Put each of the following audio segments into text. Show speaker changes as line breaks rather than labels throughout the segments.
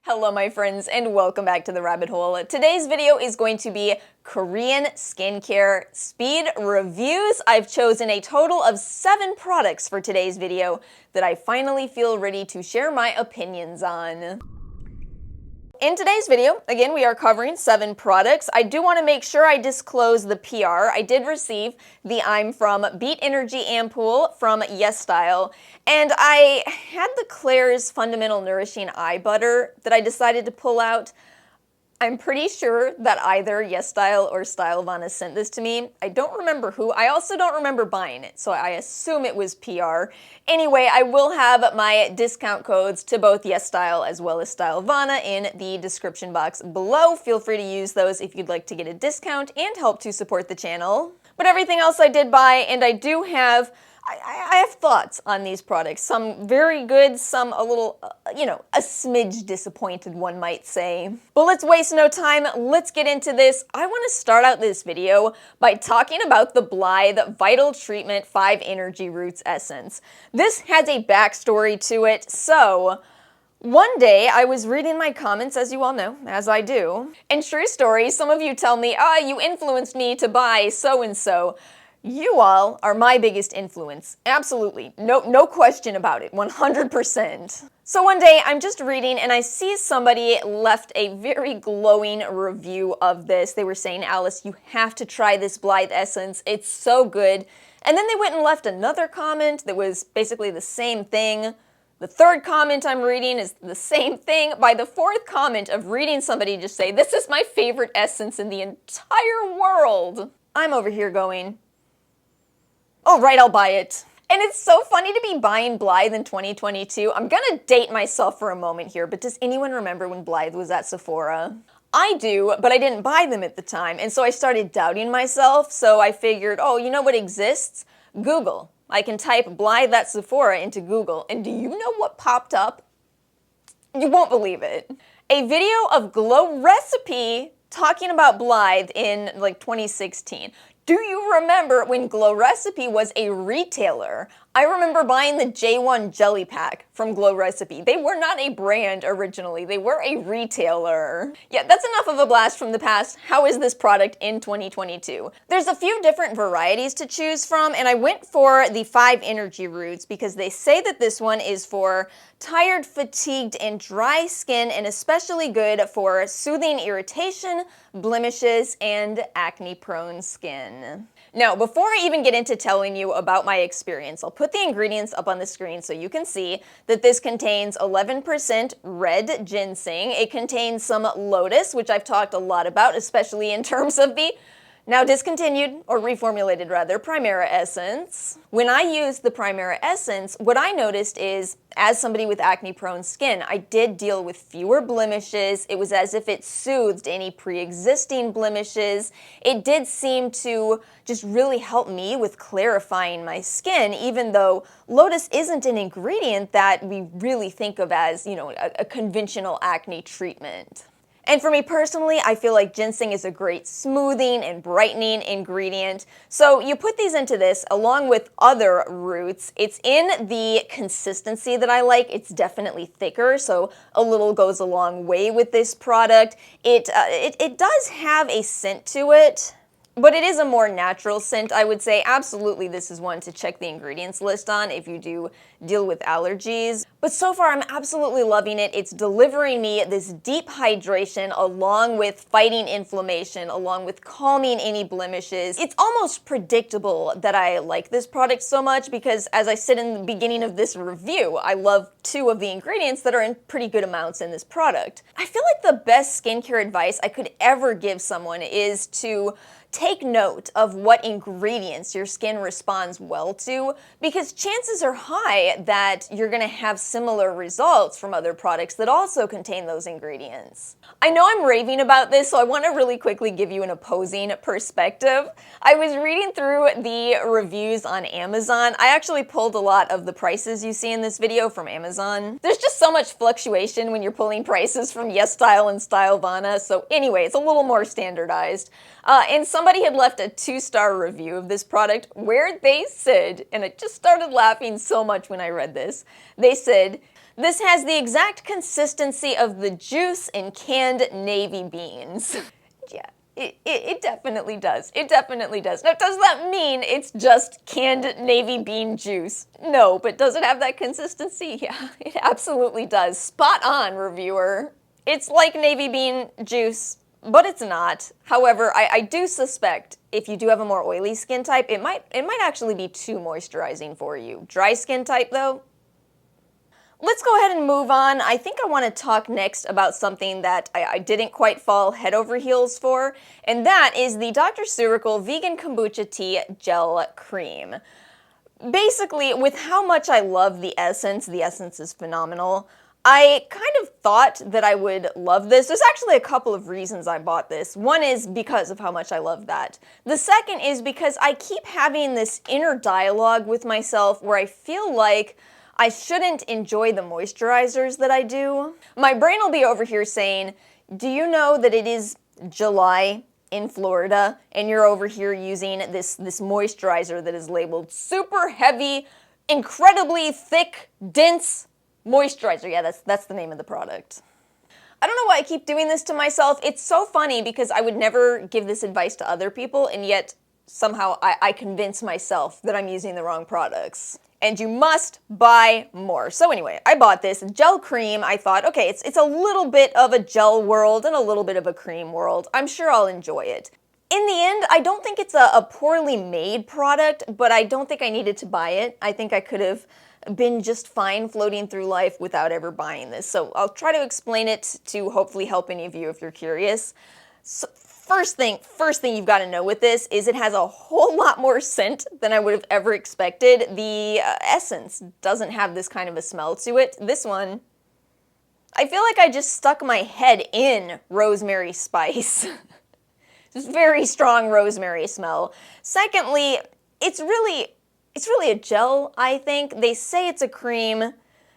Hello my friends and welcome back to the rabbit hole. Today's video is going to be Korean skincare speed reviews. I've chosen a total of 7 products for today's video that I finally feel ready to share my opinions on. In today's video, again, we are covering 7 products. I do want to make sure I disclose the PR. I did receive the I'm from Beet Energy Ampoule from YesStyle, and I had the Klairs Fundamental Nourishing Eye Butter that I decided to pull out. I'm pretty sure that either YesStyle or Stylevana sent this to me. I don't remember who. I also don't remember buying it, so I assume it was PR. Anyway, I will have my discount codes to both YesStyle as well as Stylevana in the description box below. Feel free to use those if you'd like to get a discount and help to support the channel. But everything else I did buy, and I do have I have thoughts on these products. Some very good, some a little, a smidge disappointed, one might say. But let's waste no time. Let's get into this. I want to start out this video by talking about the Blithe Vital Treatment 5 Energy Roots Essence. This has a backstory to it, so one day, I was reading my comments, as you all know, as I do, and true story, some of you tell me, you influenced me to buy so-and-so. You all are my biggest influence. Absolutely. No question about it. 100%. So one day I'm just reading and I see somebody left a very glowing review of this. They were saying, Alice, you have to try this Blithe Essence. It's so good. And then they went and left another comment that was basically the same thing. The third comment I'm reading is the same thing. By the fourth comment of reading somebody just say, this is my favorite essence in the entire world, I'm over here going, oh, right, I'll buy it. And it's so funny to be buying Blithe in 2022. I'm gonna date myself for a moment here, but does anyone remember when Blithe was at Sephora? I do, but I didn't buy them at the time, and so I started doubting myself, so I figured, oh, you know what exists? Google. I can type Blithe at Sephora into Google, and do you know what popped up? You won't believe it. A video of Glow Recipe talking about Blithe in like 2016. Do you remember when Glow Recipe was a retailer? I remember buying the J1 Jelly Pack from Glow Recipe. They were not a brand originally, they were a retailer. Yeah, that's enough of a blast from the past. How is this product in 2022? There's a few different varieties to choose from, and I went for the 5 Energy Roots because they say that this one is for tired, fatigued, and dry skin, and especially good for soothing irritation, blemishes, and acne-prone skin. Now, before I even get into telling you about my experience, I'll put the ingredients up on the screen so you can see that this contains 11% red ginseng. It contains some lotus, which I've talked a lot about, especially in terms of the now discontinued, or reformulated rather, Primera Essence. When I used the Primera Essence, what I noticed is, as somebody with acne-prone skin, I did deal with fewer blemishes. It was as if it soothed any pre-existing blemishes. It did seem to just really help me with clarifying my skin, even though lotus isn't an ingredient that we really think of as, a conventional acne treatment. And for me personally, I feel like ginseng is a great smoothing and brightening ingredient. So you put these into this along with other roots. It's in the consistency that I like. It's definitely thicker, so a little goes a long way with this product. It does have a scent to it, but it is a more natural scent, I would say. Absolutely, this is one to check the ingredients list on if you do deal with allergies. But so far, I'm absolutely loving it. It's delivering me this deep hydration along with fighting inflammation, along with calming any blemishes. It's almost predictable that I like this product so much because, as I said in the beginning of this review, I love 2 of the ingredients that are in pretty good amounts in this product. I feel like the best skincare advice I could ever give someone is to take note of what ingredients your skin responds well to, because chances are high that you're going to have similar results from other products that also contain those ingredients. I know I'm raving about this, so I want to really quickly give you an opposing perspective. I was reading through the reviews on Amazon. I actually pulled a lot of the prices you see in this video from Amazon. There's just so much fluctuation when you're pulling prices from YesStyle and Stylevana, so anyway, it's a little more standardized. And somebody had left a 2-star review of this product where they said, and I just started laughing so much when I read this, they said, This has the exact consistency of the juice in canned navy beans. Yeah. It definitely does. It definitely does. Now, does that mean it's just canned navy bean juice? No, but does it have that consistency? Yeah, it absolutely does. Spot on, reviewer. It's like navy bean juice, but it's not. However, I do suspect if you do have a more oily skin type, it might actually be too moisturizing for you. Dry skin type, though, let's go ahead and move on. I think I want to talk next about something that I didn't quite fall head over heels for, and that is the Dr. Ceuracle Vegan Kombucha Tea Gel Cream. Basically, with how much I love the essence is phenomenal. I kind of thought that I would love this. There's actually a couple of reasons I bought this. One is because of how much I love that. The second is because I keep having this inner dialogue with myself where I feel like I shouldn't enjoy the moisturizers that I do. My brain will be over here saying, do you know that it is July in Florida and you're over here using this moisturizer that is labeled super heavy, incredibly thick, dense moisturizer. Yeah, that's the name of the product. I don't know why I keep doing this to myself. It's so funny because I would never give this advice to other people, and yet somehow I convince myself that I'm using the wrong products. And you must buy more. So anyway, I bought this gel cream. I thought, okay, it's a little bit of a gel world and a little bit of a cream world. I'm sure I'll enjoy it. In the end, I don't think it's a poorly made product, but I don't think I needed to buy it. I think I could have been just fine floating through life without ever buying this. So I'll try to explain it to hopefully help any of you if you're curious. So First thing you've got to know with this is it has a whole lot more scent than I would have ever expected. The essence doesn't have this kind of a smell to it. This one, I feel like I just stuck my head in rosemary spice. It's very strong rosemary smell. Secondly, it's really a gel, I think. They say it's a cream.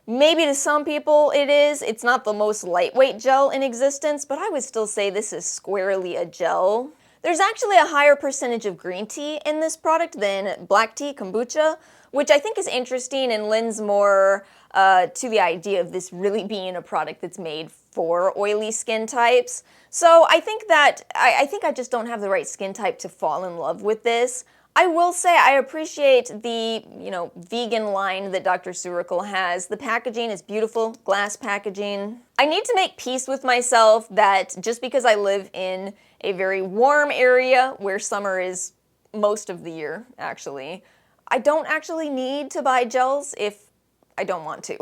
Maybe to some people it is. It's not the most lightweight gel in existence, but I would still say this is squarely a gel. There's actually a higher percentage of green tea in this product than black tea, kombucha, which I think is interesting and lends more to the idea of this really being a product that's made for oily skin types. So I think I just don't have the right skin type to fall in love with this. I will say I appreciate the, vegan line that Dr. Ceuracle has. The packaging is beautiful, glass packaging. I need to make peace with myself that just because I live in a very warm area where summer is most of the year, actually, I don't actually need to buy gels if I don't want to.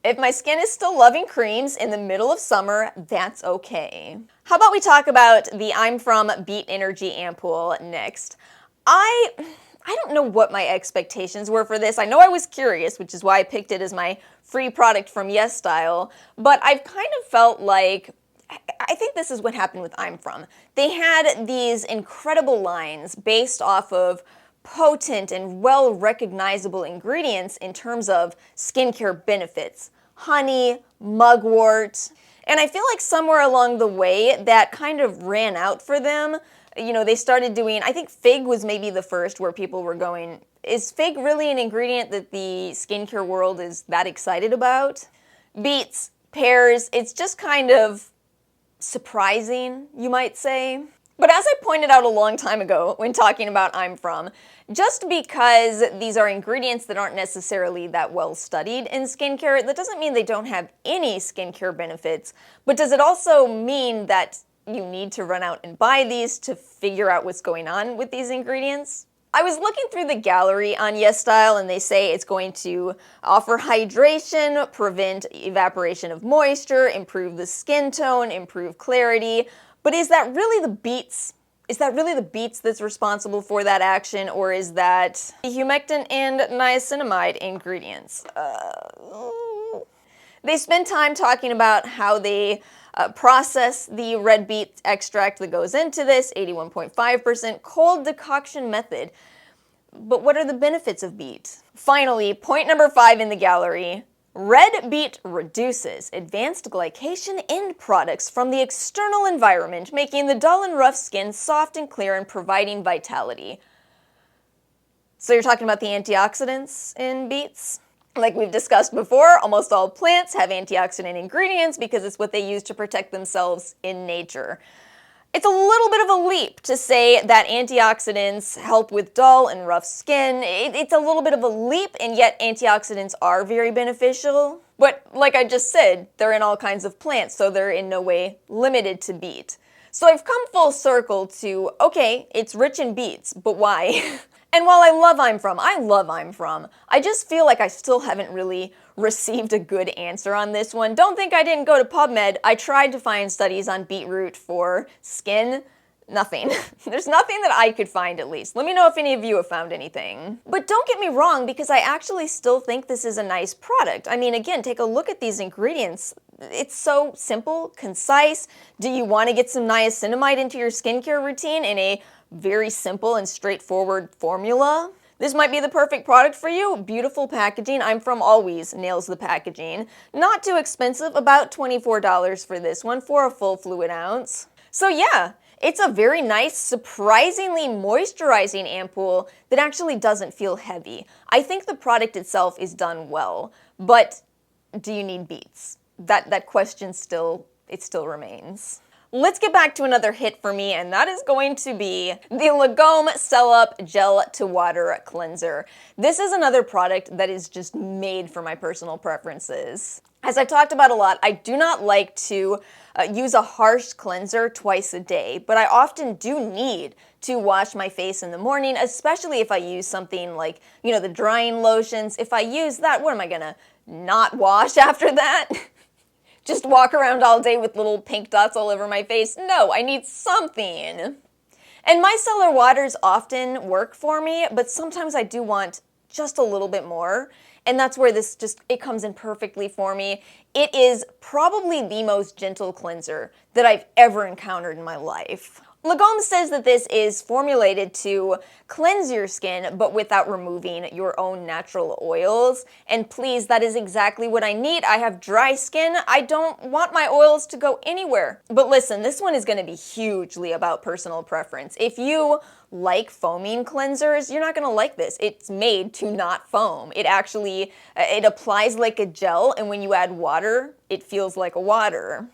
If my skin is still loving creams in the middle of summer, that's okay. How about we talk about the I'm From Beet Energy Ampoule next? I don't know what my expectations were for this. I know I was curious, which is why I picked it as my free product from YesStyle, but I've kind of felt like, I think this is what happened with I'm From. They had these incredible lines based off of potent and well-recognizable ingredients in terms of skincare benefits. Honey, mugwort, and I feel like somewhere along the way that kind of ran out for them. They started doing, I think fig was maybe the first where people were going, is fig really an ingredient that the skincare world is that excited about? Beets, pears, it's just kind of surprising, you might say. But as I pointed out a long time ago when talking about I'm From, just because these are ingredients that aren't necessarily that well studied in skincare, that doesn't mean they don't have any skincare benefits, but does it also mean that you need to run out and buy these to figure out what's going on with these ingredients? I was looking through the gallery on YesStyle and they say it's going to offer hydration, prevent evaporation of moisture, improve the skin tone, improve clarity. But is that really the Beets? Is that really the Beets that's responsible for that action, or is that the humectant and niacinamide ingredients? They spend time talking about how they process the red beet extract that goes into this, 81.5% cold decoction method. But what are the benefits of beet? Finally, point number 5 in the gallery. Red beet reduces advanced glycation end products from the external environment, making the dull and rough skin soft and clear and providing vitality. So you're talking about the antioxidants in beets? Like we've discussed before, almost all plants have antioxidant ingredients because it's what they use to protect themselves in nature. It's a little bit of a leap to say that antioxidants help with dull and rough skin. It's a little bit of a leap, and yet antioxidants are very beneficial. But like I just said, they're in all kinds of plants, so they're in no way limited to beet. So I've come full circle to, okay, it's rich in beets, but why? And while I love I'm From, I just feel like I still haven't really received a good answer on this one. Don't think I didn't go to PubMed. I tried to find studies on beetroot for skin. Nothing. There's nothing that I could find, at least. Let me know if any of you have found anything. But don't get me wrong, because I actually still think this is a nice product. I mean, again, take a look at these ingredients. It's so simple, concise. Do you want to get some niacinamide into your skincare routine in a very simple and straightforward formula? This might be the perfect product for you. Beautiful packaging. I'm From always nails the packaging. Not too expensive, about $24 for this one for a full fluid ounce. So yeah, it's a very nice, surprisingly moisturizing ampoule that actually doesn't feel heavy. I think the product itself is done well, but do you need beets? That question still remains. Let's get back to another hit for me, and that is going to be the Lagom Cellup Gel to Water Cleanser. This is another product that is just made for my personal preferences. As I've talked about a lot, I do not like to use a harsh cleanser twice a day, but I often do need to wash my face in the morning, especially if I use something like, the drying lotions. If I use that, what am I gonna not wash after that? Just walk around all day with little pink dots all over my face? No, I need something. And micellar waters often work for me, but sometimes I do want just a little bit more. And that's where it comes in perfectly for me. It is probably the most gentle cleanser that I've ever encountered in my life. Lagom says that this is formulated to cleanse your skin, but without removing your own natural oils. And please, that is exactly what I need. I have dry skin. I don't want my oils to go anywhere. But listen, this one is going to be hugely about personal preference. If you like foaming cleansers, you're not going to like this. It's made to not foam. It applies like a gel, and when you add water, it feels like a water.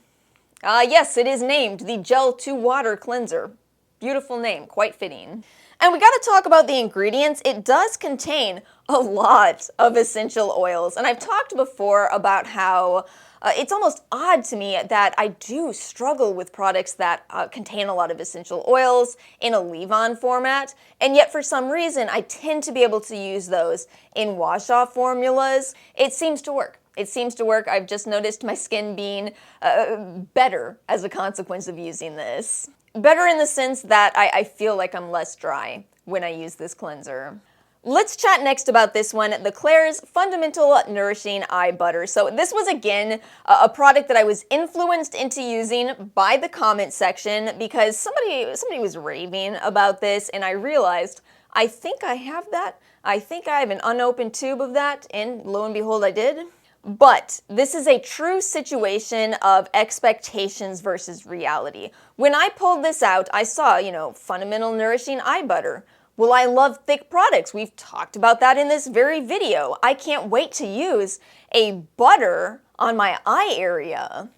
Yes, it is named the Gel to Water Cleanser. Beautiful name, quite fitting. And we gotta talk about the ingredients. It does contain a lot of essential oils. And I've talked before about how it's almost odd to me that I do struggle with products that contain a lot of essential oils in a leave-on format. And yet for some reason, I tend to be able to use those in wash-off formulas. It seems to work. It seems to work. I've just noticed my skin being better as a consequence of using this. Better in the sense that I feel like I'm less dry when I use this cleanser. Let's chat next about this one, the Klairs Fundamental Nourishing Eye Butter. So this was, again, a product that I was influenced into using by the comment section because somebody was raving about this, and I realized, I think I have that. I think I have an unopened tube of that, and lo and behold, I did. But this is a true situation of expectations versus reality. When I pulled this out, I saw, Fundamental Nourishing Eye Butter. Well, I love thick products. We've talked about that in this very video. I can't wait to use a butter on my eye area.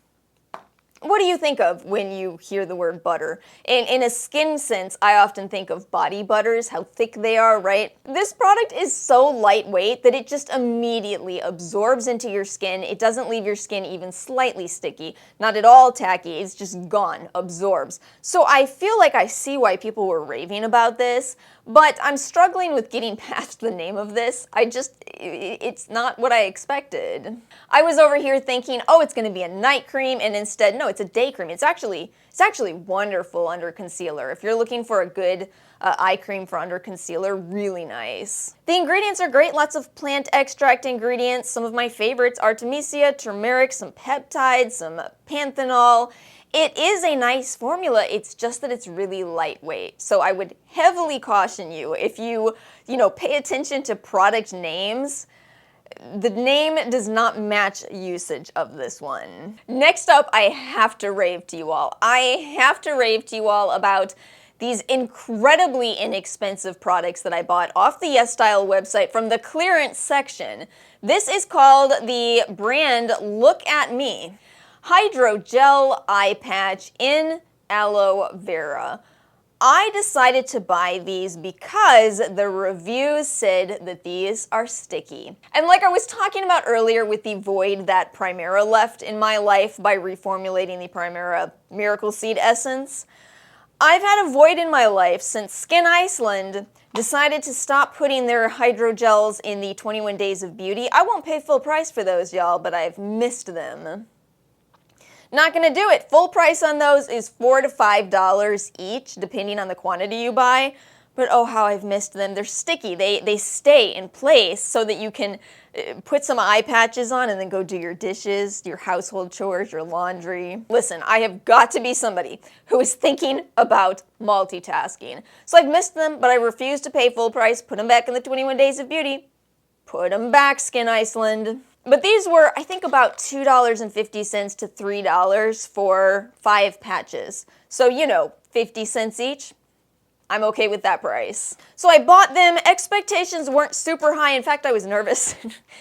What do you think of when you hear the word butter? In a skin sense, I often think of body butters, how thick they are, right? This product is so lightweight that it just immediately absorbs into your skin. It doesn't leave your skin even slightly sticky, not at all tacky, it's just gone, absorbs. So I feel like I see why people were raving about this, but I'm struggling with getting past the name of this. It's not what I expected. I was over here thinking, oh, it's gonna be a night cream, and instead, no, it's a day cream. It's actually wonderful under concealer. If you're looking for a good eye cream for under concealer, really nice. The ingredients are great, lots of plant extract ingredients. Some of my favorites, Artemisia, turmeric, some peptides, some panthenol. It is a nice formula, it's just that it's really lightweight. So I would heavily caution you, if you pay attention to product names, the name does not match usage of this one. Next up, I have to rave to you all. I have to rave to you all about these incredibly inexpensive products that I bought off the YesStyle website from the clearance section. This is called the brand Lookatme Hydrogel Eye Patch in Aloe Vera. I decided to buy these because the reviews said that these are sticky. And like I was talking about earlier with the void that Primera left in my life by reformulating the Primera Miracle Seed Essence, I've had a void in my life since Skin Iceland decided to stop putting their hydrogels in the 21 Days of Beauty. I won't pay full price for those, y'all, but I've missed them. Not gonna do it. Full price on those is $4 to $5 each, depending on the quantity you buy. But oh, how I've missed them. They're sticky. They stay in place so that you can put some eye patches on and then go do your dishes, your household chores, your laundry. Listen, I have got to be somebody who is thinking about multitasking. So I've missed them, but I refuse to pay full price. Put them back in the 21 Days of Beauty. Put them back, Skin Iceland. But these were, I think, about $2.50 to $3 for 5 patches. So, you know, 50 cents each. I'm okay with that price. So I bought them. Expectations weren't super high. In fact, I was nervous.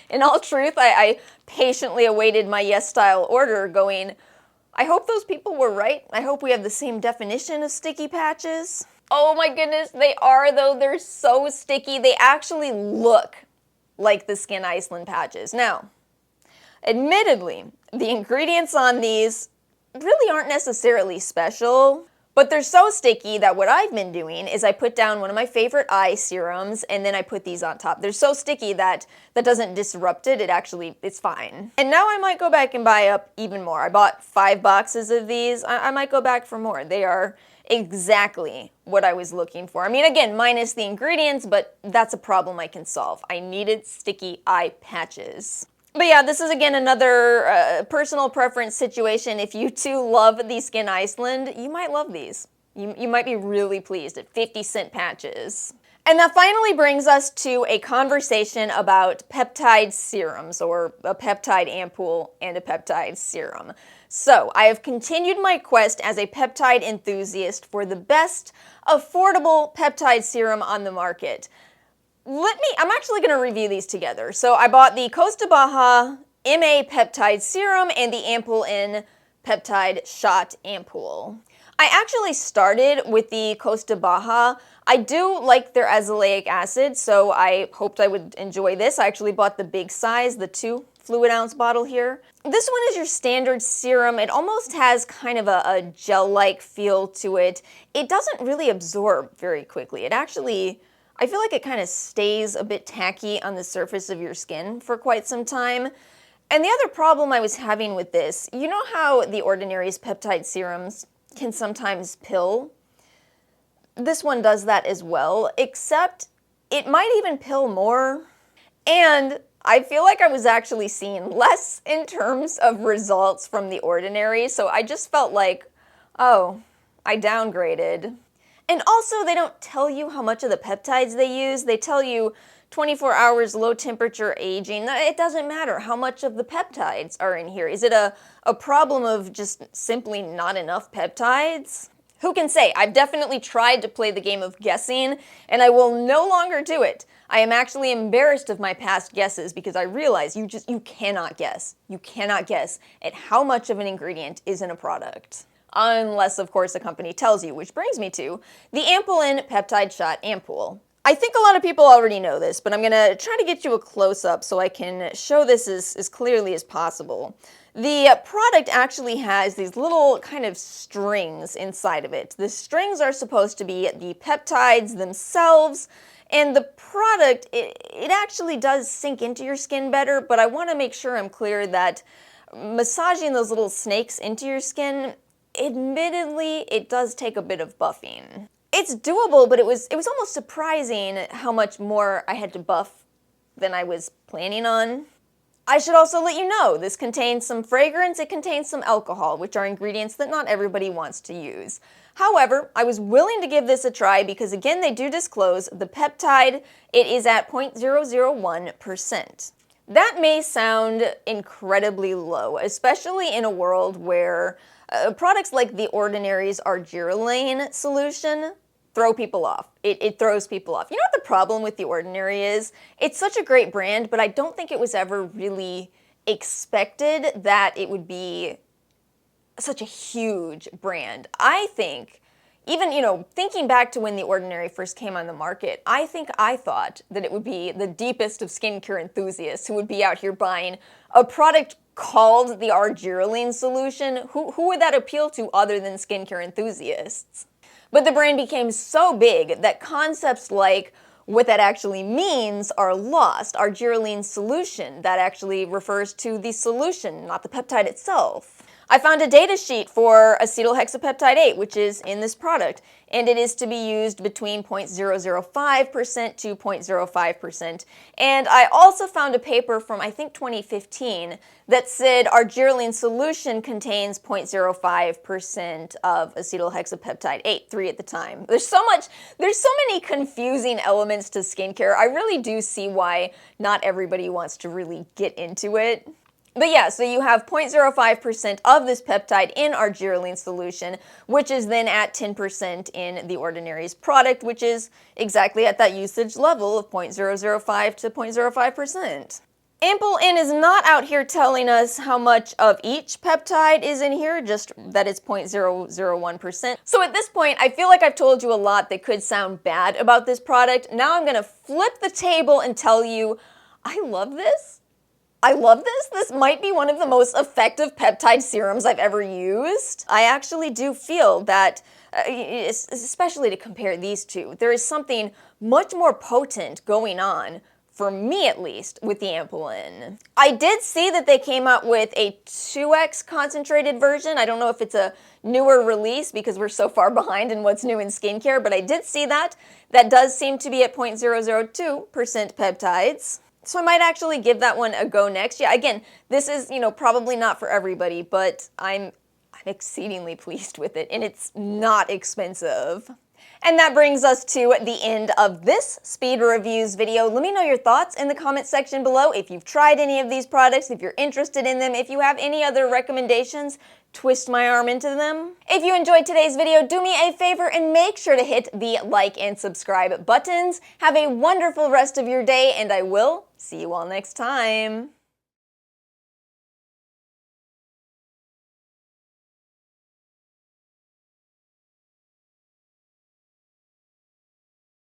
In all truth, I patiently awaited my YesStyle order going, I hope those people were right. I hope we have the same definition of sticky patches. Oh my goodness, they are though. They're so sticky. They actually look like the Skin Iceland patches. Now, admittedly, the ingredients on these really aren't necessarily special, but they're so sticky that what I've been doing is I put down one of my favorite eye serums and then I put these on top. They're so sticky that doesn't disrupt it. It's fine. And now I might go back and buy up even more. I bought 5 boxes of these. I might go back for more. They are exactly what I was looking for. I mean, again, minus the ingredients, but that's a problem I can solve. I needed sticky eye patches. But yeah, this is again another personal preference situation. If you too love the Skin Iceland, you might love these. You might be really pleased at 50-cent patches. And that finally brings us to a conversation about peptide serums, or a peptide ampoule and a peptide serum. So, I have continued my quest as a peptide enthusiast for the best affordable peptide serum on the market. I'm actually going to review these together. So I bought the Costa Baja MA Peptide Serum and the Ampoule N Peptide Shot Ampoule. I actually started with the Costa Baja. I do like their azelaic acid, so I hoped I would enjoy this. I actually bought the big size, the 2 fluid ounce bottle here. This one is your standard serum. It almost has kind of a gel-like feel to it. It doesn't really absorb very quickly. I feel like it kind of stays a bit tacky on the surface of your skin for quite some time. And the other problem I was having with this, you know how The Ordinary's peptide serums can sometimes pill? This one does that as well, except it might even pill more. And I feel like I was actually seeing less in terms of results from The Ordinary, so I just felt like, oh, I downgraded. And also, they don't tell you how much of the peptides they use. They tell you 24 hours low temperature aging. It doesn't matter how much of the peptides are in here. Is it a problem of just simply not enough peptides? Who can say? I've definitely tried to play the game of guessing, and I will no longer do it. I am actually embarrassed of my past guesses because I realize you cannot guess. You cannot guess at how much of an ingredient is in a product. Unless, of course, a company tells you, which brings me to the Ampoule N Peptide Shot Ampoule. I think a lot of people already know this, but I'm going to try to get you a close-up so I can show this as clearly as possible. The product actually has these little kind of strings inside of it. The strings are supposed to be the peptides themselves, and the product, it actually does sink into your skin better, but I want to make sure I'm clear that massaging those little snakes into your skin, admittedly, it does take a bit of buffing. It's doable, but it was almost surprising how much more I had to buff than I was planning on. I should also let you know, this contains some fragrance, it contains some alcohol, which are ingredients that not everybody wants to use. However, I was willing to give this a try because, again, they do disclose the peptide. It is at 0.001%. That may sound incredibly low, especially in a world where products like The Ordinary's Argireline solution throw people off. It throws people off. You know what the problem with The Ordinary is? It's such a great brand, but I don't think it was ever really expected that it would be such a huge brand. I think, even, thinking back to when The Ordinary first came on the market, I thought that it would be the deepest of skincare enthusiasts who would be out here buying a product called the Argireline solution. Who would that appeal to other than skincare enthusiasts? But the brand became so big that concepts like what that actually means are lost. Argireline solution, that actually refers to the solution, not the peptide itself. I found a data sheet for acetohexapeptide 8, which is in this product, and it is to be used between 0.005% to 0.05%. And I also found a paper from, I think, 2015 that said Argireline solution contains 0.05% of acetohexapeptide 8, 3 at the time. There's so many confusing elements to skincare. I really do see why not everybody wants to really get into it. But yeah, so you have 0.05% of this peptide in Argireline solution, which is then at 10% in The Ordinary's product, which is exactly at that usage level of 0.005 to 0.05%. Ampoule is not out here telling us how much of each peptide is in here, just that it's 0.001%. So at this point, I feel like I've told you a lot that could sound bad about this product. Now I'm gonna flip the table and tell you, I love this. I love this. This might be one of the most effective peptide serums I've ever used. I actually do feel that, especially to compare these two, there is something much more potent going on, for me at least, with the Ampoule. I did see that they came out with a 2x concentrated version. I don't know if it's a newer release because we're so far behind in what's new in skincare, but I did see that. That does seem to be at 0.002% peptides. So I might actually give that one a go next. Yeah, again, this is, probably not for everybody, but I'm exceedingly pleased with it, and it's not expensive. And that brings us to the end of this speed reviews video. Let me know your thoughts in the comment section below. If you've tried any of these products, if you're interested in them, if you have any other recommendations, twist my arm into them. If you enjoyed today's video, do me a favor and make sure to hit the like and subscribe buttons. Have a wonderful rest of your day, and I will see you all next time.